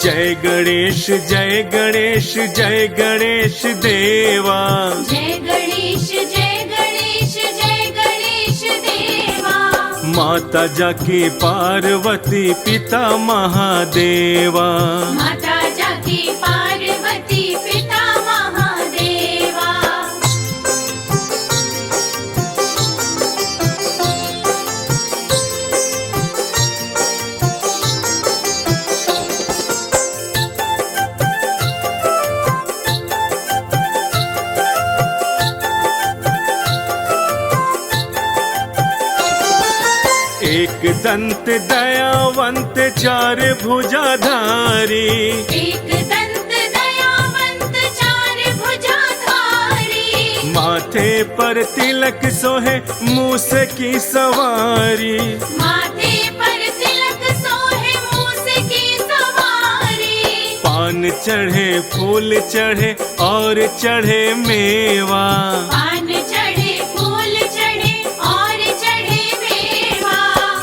जय गणेश जय गणेश जय गणेश देवा। जय गणेश जय गणेश जय गणेश देवा। माता जाकी पार्वती पिता महादेवा। माता जाकी पार्वती पिता महादेवा। एक दंत दयावंत चार भुजाधारी। एक दंत दयावंत चार भुजाधारी। माथे पर तिलक सोहे मूस की सवारी। माथे पर तिलक सोहे मूस की सवारी। पान चढ़े फूल चढ़े और चढ़े मेवा। पान चढ़े फूल चढ़े और चढ़े मेवा।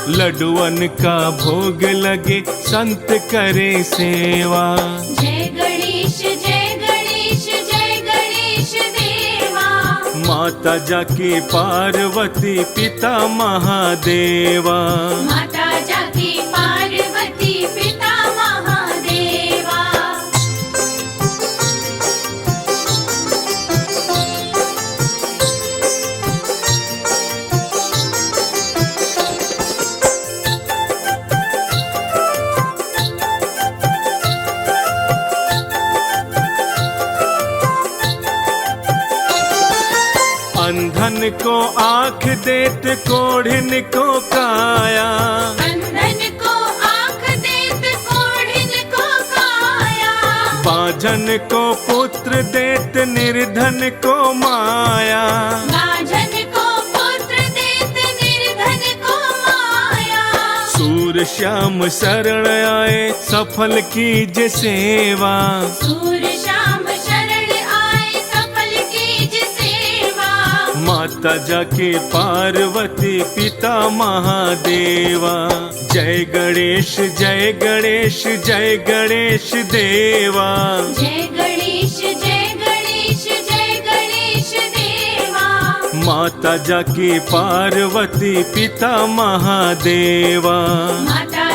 लड्डुअन का भोग लगे संत करे सेवा। जय गणेश जय गणेश जय गणेश देवा। माता जाकी पार्वती पिता महादेवा। माता जाकी पार्वती पिता महादेवा। अंधन को आँख देत कोढ़िन को काया। अंधन को आँख देत कोढ़िन को काया। बाझन को पुत्र देत निर्धन को माया। बाझन को पुत्र देत निर्धन को माया। सूर श्याम शरण आए सफल कीज सेवा। सूर श्याम शरण आए सफल कीज सेवा। माता जाके पार्वती पिता महादेवा। जय गणेश जय गणेश जय गणेश देवा। जय गणेश जय गणेश जय गणेश देवा। माता जाकी पार्वती पिता महादेवा। माता